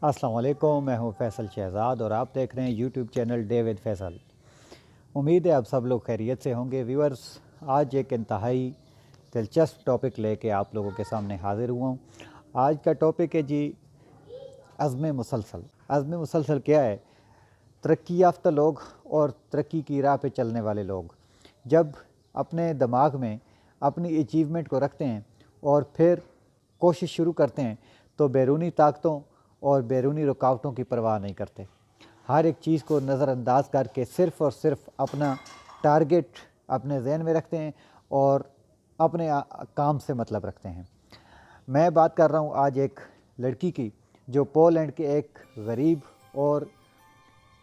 السلام علیکم، میں ہوں فیصل شہزاد اور آپ دیکھ رہے ہیں YouTube channel day with Faisal. امید ہے آپ سب لوگ خیریت سے ہوں گے۔ ویورز، آج ایک انتہائی دلچسپ ٹاپک لے کے آپ لوگوں کے سامنے حاضر ہوا ہوں۔ آج کا ٹاپک ہے جی عزم مسلسل۔ عزم مسلسل کیا ہے؟ ترقی یافتہ لوگ اور ترقی کی راہ پہ چلنے والے لوگ جب اپنے دماغ میں اپنی اچیومنٹ کو رکھتے ہیں اور پھر کوشش شروع کرتے ہیں تو بیرونی طاقتوں اور بیرونی رکاوٹوں کی پرواہ نہیں کرتے۔ ہر ایک چیز کو نظر انداز کر کے صرف اور صرف اپنا ٹارگٹ اپنے ذہن میں رکھتے ہیں اور اپنے کام سے مطلب رکھتے ہیں۔ میں بات کر رہا ہوں آج ایک لڑکی کی جو پولینڈ کے ایک غریب اور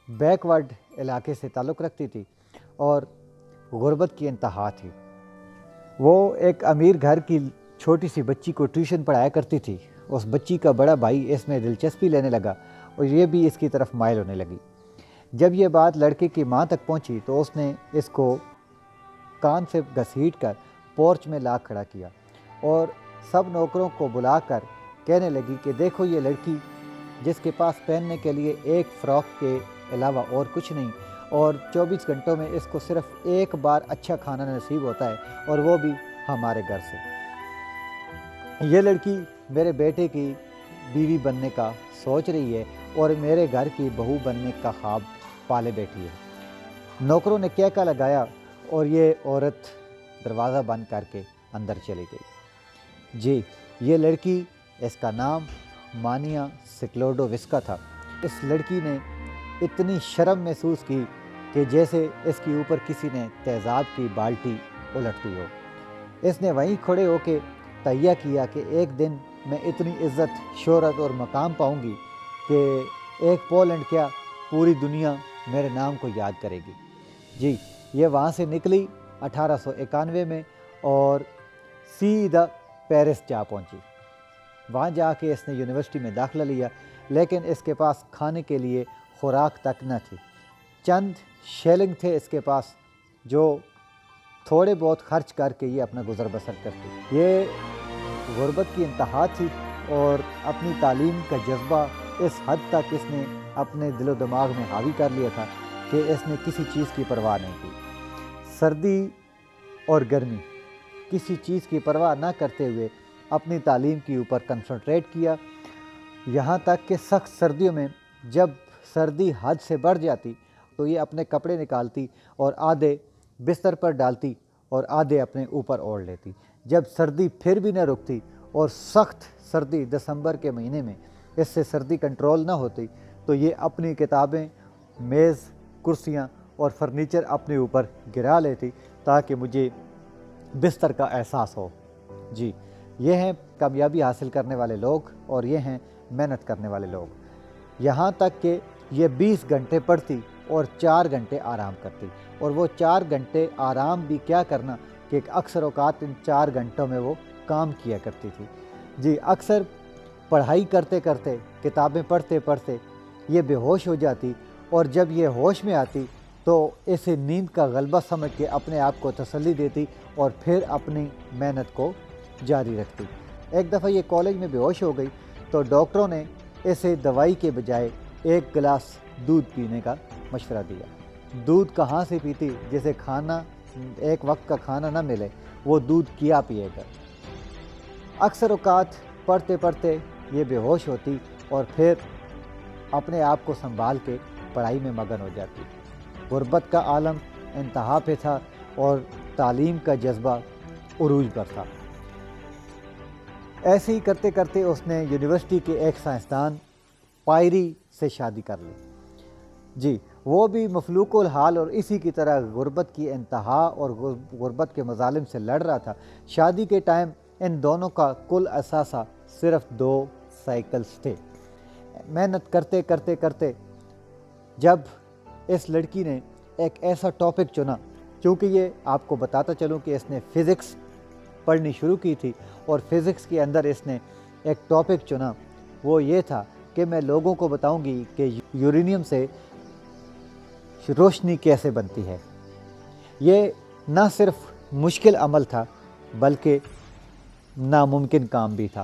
بیک ورڈ علاقے سے تعلق رکھتی تھی اور غربت کی انتہا تھی۔ وہ ایک امیر گھر کی چھوٹی سی بچی کو ٹیوشن پڑھایا کرتی تھی۔ اس بچی کا بڑا بھائی اس میں دلچسپی لینے لگا اور یہ بھی اس کی طرف مائل ہونے لگی۔ جب یہ بات لڑکے کی ماں تک پہنچی تو اس نے اس کو کان سے گھسیٹ کر پورچ میں لا کھڑا کیا اور سب نوکروں کو بلا کر کہنے لگی کہ دیکھو یہ لڑکی جس کے پاس پہننے کے لیے ایک فراک کے علاوہ اور کچھ نہیں، اور 24 گھنٹوں میں اس کو صرف ایک بار اچھا کھانا نصیب ہوتا ہے اور وہ بھی ہمارے گھر سے۔ یہ لڑکی میرے بیٹے کی بیوی بننے کا سوچ رہی ہے اور میرے گھر کی بہو بننے کا خواب پالے بیٹھی ہے۔ نوکروں نے کہکا لگایا اور یہ عورت دروازہ بند کر کے اندر چلی گئی۔ جی، یہ لڑکی، اس کا نام مانیا سکلوڈووسکا تھا۔ اس لڑکی نے اتنی شرم محسوس کی کہ جیسے اس کے اوپر کسی نے تیزاب کی بالٹی الٹ دی ہو۔ اس نے وہیں کھڑے ہو کے تہیہ کیا کہ ایک دن میں اتنی عزت، شہرت اور مقام پاؤں گی کہ ایک پولینڈ کیا پوری دنیا میرے نام کو یاد کرے گی۔ جی، یہ وہاں سے نکلی 1891 میں اور سیدھا پیرس جا پہنچی۔ وہاں جا کے اس نے یونیورسٹی میں داخلہ لیا، لیکن اس کے پاس کھانے کے لیے خوراک تک نہ تھی۔ چند شیلنگ تھے اس کے پاس جو تھوڑے بہت خرچ کر کے یہ اپنا گزر بسر کرتی۔ یہ غربت کی انتہا تھی اور اپنی تعلیم کا جذبہ اس حد تک اس نے اپنے دل و دماغ میں حاوی کر لیا تھا کہ اس نے کسی چیز کی پرواہ نہیں کی۔ سردی اور گرمی، کسی چیز کی پرواہ نہ کرتے ہوئے اپنی تعلیم کے اوپر کنسنٹریٹ کیا، یہاں تک کہ سخت سردیوں میں جب سردی حد سے بڑھ جاتی تو یہ اپنے کپڑے نکالتی اور آدھے بستر پر ڈالتی اور آدھے اپنے اوپر اوڑھ لیتی۔ جب سردی پھر بھی نہ رکتی اور سخت سردی دسمبر کے مہینے میں اس سے سردی کنٹرول نہ ہوتی تو یہ اپنی کتابیں، میز، کرسیاں اور فرنیچر اپنے اوپر گرا لیتی تاکہ مجھے بستر کا احساس ہو۔ جی، یہ ہیں کامیابی حاصل کرنے والے لوگ اور یہ ہیں محنت کرنے والے لوگ۔ یہاں تک کہ یہ 20 گھنٹے پڑھتی اور 4 گھنٹے آرام کرتی، اور وہ 4 گھنٹے آرام بھی کیا کرنا کہ اکثر اوقات ان 4 گھنٹوں میں وہ کام کیا کرتی تھی۔ جی، اکثر پڑھائی کرتے کرتے، کتابیں پڑھتے پڑھتے یہ بے ہوش ہو جاتی، اور جب یہ ہوش میں آتی تو اسے نیند کا غلبہ سمجھ کے اپنے آپ کو تسلی دیتی اور پھر اپنی محنت کو جاری رکھتی۔ ایک دفعہ یہ کالج میں بے ہوش ہو گئی تو ڈاکٹروں نے اسے دوائی کے بجائے ایک گلاس دودھ پینے کا مشورہ دیا۔ دودھ کہاں سے پیتی؟ جسے کھانا، ایک وقت کا کھانا نہ ملے، وہ دودھ کیا پیے گا؟ اکثر اوقات پڑھتے پڑھتے یہ بے ہوش ہوتی اور پھر اپنے آپ کو سنبھال کے پڑھائی میں مگن ہو جاتی۔ غربت کا عالم انتہا پہ تھا اور تعلیم کا جذبہ عروج پر تھا۔ ایسے ہی کرتے کرتے اس نے یونیورسٹی کے ایک سائنسدان پائری سے شادی کر لی۔ جی، وہ بھی مفلوق الحال اور اسی کی طرح غربت کی انتہا اور غربت کے مظالم سے لڑ رہا تھا۔ شادی کے ٹائم ان دونوں کا کل اثاثہ صرف 2 سائیکلز تھے۔ محنت کرتے کرتے کرتے جب اس لڑکی نے ایک ایسا ٹاپک چنا، کیونکہ یہ آپ کو بتاتا چلوں کہ اس نے فزکس پڑھنی شروع کی تھی، اور فزکس کے اندر اس نے ایک ٹاپک چنا، وہ یہ تھا کہ میں لوگوں کو بتاؤں گی کہ یورینیم سے روشنی کیسے بنتی ہے۔ یہ نہ صرف مشکل عمل تھا بلکہ ناممکن کام بھی تھا۔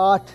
8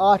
8